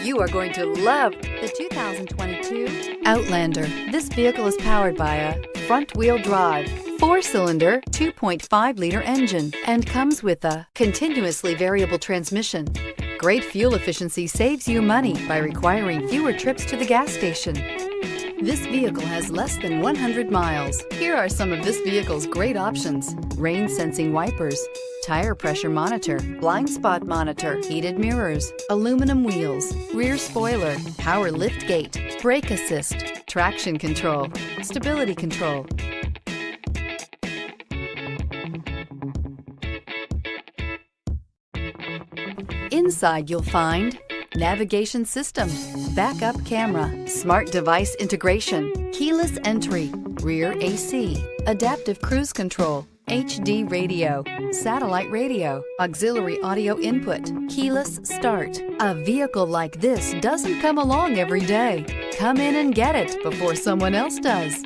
You are going to love the 2022 Outlander. This vehicle is powered by a front-wheel drive, 4-cylinder, 2.5-liter engine, and comes with a continuously variable transmission. Great fuel efficiency saves you money by requiring fewer trips to the gas station. This vehicle has less than 100 miles. Here are some of this vehicle's great options: rain-sensing wipers, tire pressure monitor, blind spot monitor, heated mirrors, aluminum wheels, rear spoiler, power liftgate, brake assist, traction control, stability control. Inside you'll find navigation system, backup camera, smart device integration, keyless entry, rear AC, adaptive cruise control, HD radio, satellite radio, auxiliary audio input, keyless start. A vehicle like this doesn't come along every day. Come in and get it before someone else does.